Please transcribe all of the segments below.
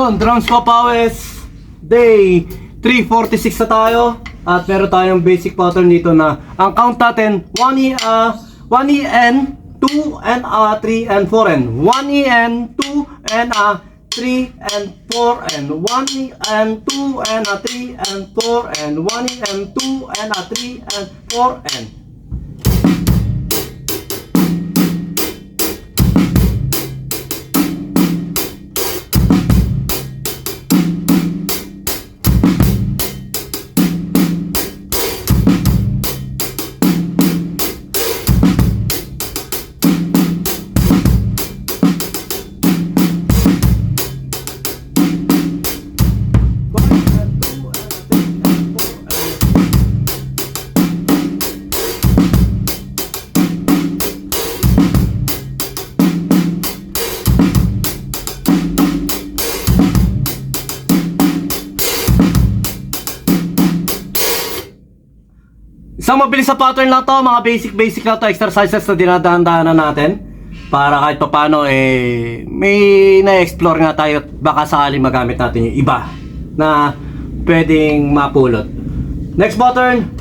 Yun, drums papawis. Day 346 na tayo. At meron tayong basic pattern dito na ang count natin 1EN, 2 and 3 and 4 and 1EN, 2 and 3 and 4 and 1EN, 2 and 3 and 4 and 1EN, 2 and 3 and 4 and isang mabilis sa pattern lang to, mga basic lang to, exercises na dinadahan-dahanan natin para kahit paano may na-explore nga tayo at baka sakaling magamit natin yung iba na pwedeng mapulot. Next pattern.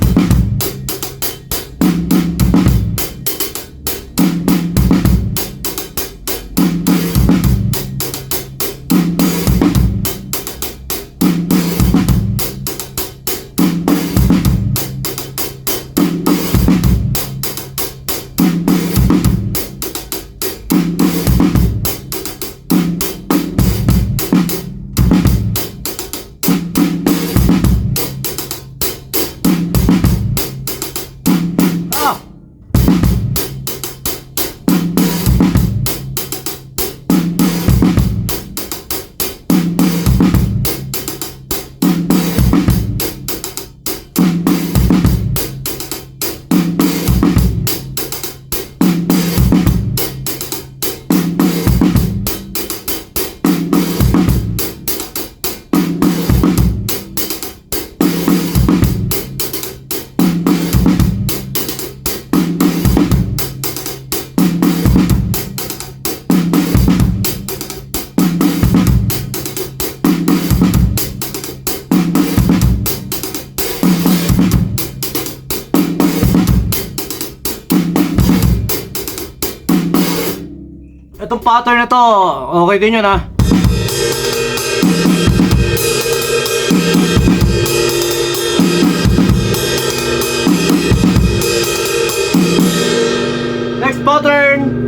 Itong pattern na to, okay din yun ha. Next pattern.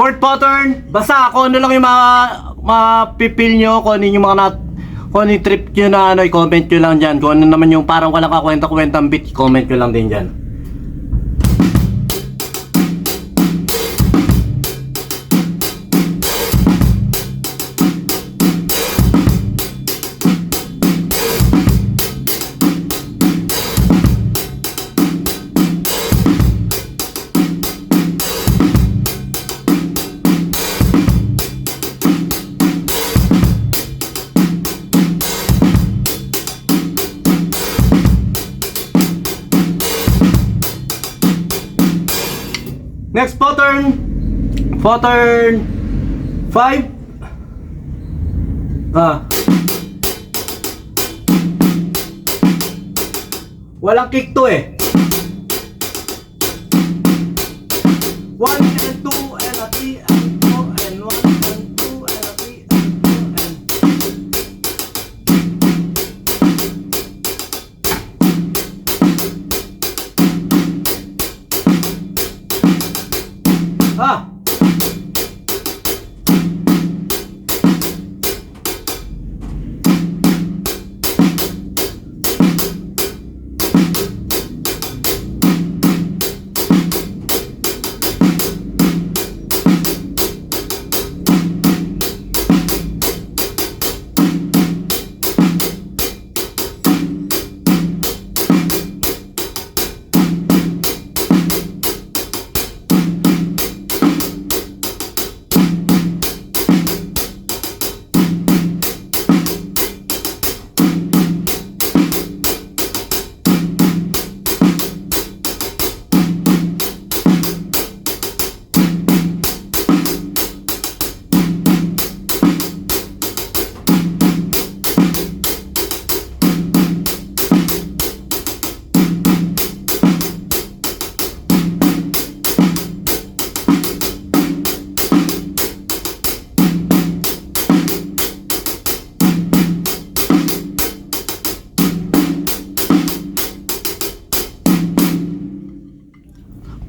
Fourth pattern, basta kung ano lang yung mapipil nyo, kung ano yung kung ano yung trip nyo na i-comment nyo lang dyan. Kung ano naman yung parang walang kakwenta-kwentang beat, i-comment nyo lang din dyan. Next pattern, pattern 5. Walang kick to eh. 1 and 2 and 3 and 4 and 1 and 2 and 3 and 2.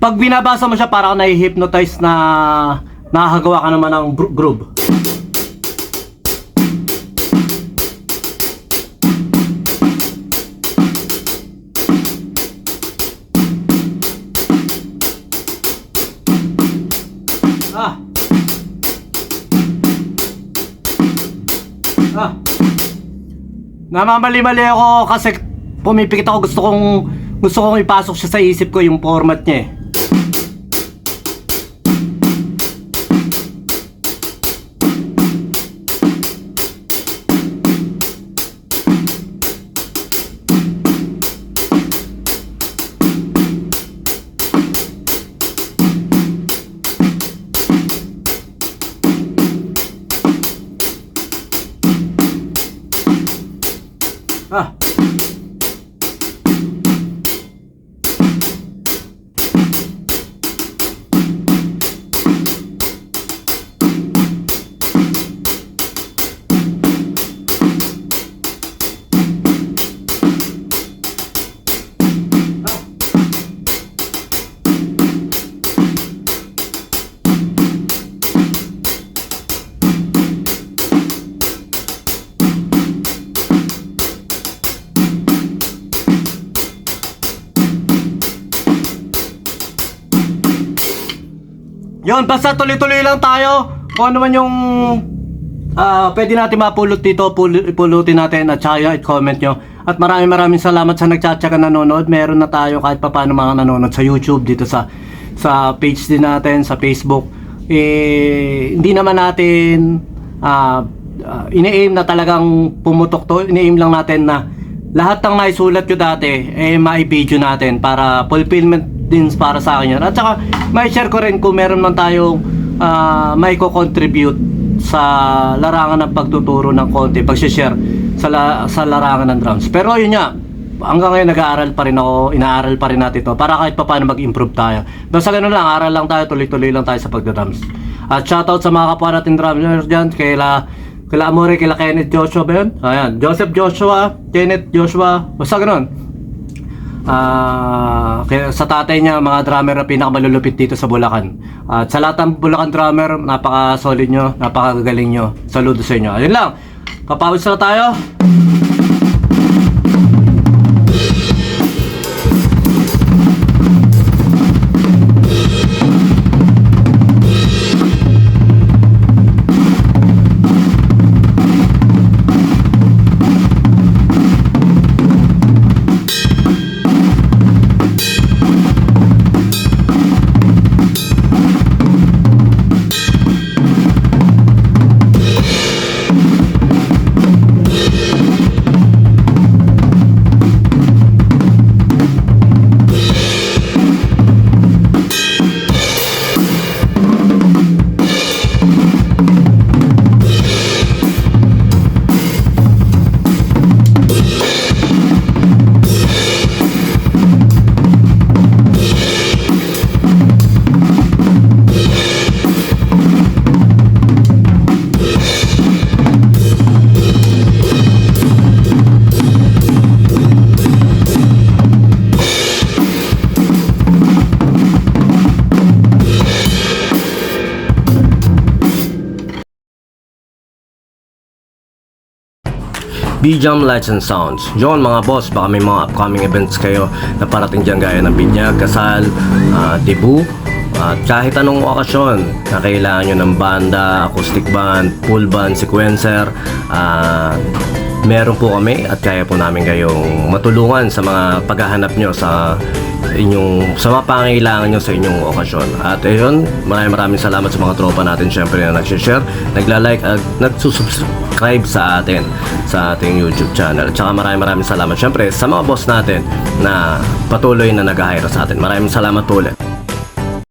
pag binabasa mo siya, para ka nahi-hypnotize na nakakagawa ka naman ng groove. Namamali-mali ako kasi pumipikit ako, gusto kong ipasok siya sa isip ko yung format niya eh. Yun, basta tuloy-tuloy lang tayo. Kung ano man yung pwede natin mapulot dito, ipulutin natin at saka i-comment nyo. At maraming salamat sa nagtsatsaga nanonood. Meron na tayo kahit paano mga nanonood sa YouTube, dito sa page din natin, sa Facebook. Hindi naman natin ini-aim na talagang pumutok to. Ini-aim lang natin na lahat ng naisulat ko dati mai-video natin para fulfillment din para sa akin yan. At saka may share ko rin kung meron man tayong may ko-contribute sa larangan ng pagtuturo ng konti, pag-share sa larangan ng drums. Pero yun nga, hanggang ngayon nag-aaral pa rin ako, inaaral pa rin natin to para kahit pa paano mag-improve tayo. Basta ganun lang, aral lang tayo, tuloy-tuloy lang tayo sa pagda-drums. At shoutout sa mga kapwa natin drummers dyan, kaila Amore, kaila Kenneth Joshua ba yun? Ayan, Joseph Joshua, Kenneth Joshua, basta ganun. Kaya sa tatay niya, mga drummer na pinakamalulupit dito sa Bulacan. At sa lahat ng Bulacan drummer, napaka-solid nyo, napakagaling nyo. Saludo sa inyo. Ayun lang, papawis na tayo. B-Jam Lights and Sounds. Yun mga boss, baka may mga upcoming events kayo na parating dyan gaya ng binyag, kasal, debut, at kahit anong okasyon na kailangan nyo ng banda, acoustic band, full band, sequencer, meron po kami at kaya po namin kayong matulungan sa mga paghahanap nyo sa mga pangailangan nyo sa inyong okasyon. At ayun, maraming salamat sa mga tropa natin syempre na nag-share, nagla-like at nagsusubscribe sa atin sa ating YouTube channel. At saka maraming salamat syempre sa mga boss natin na patuloy na nag-hire sa atin. Maraming salamat po ulit.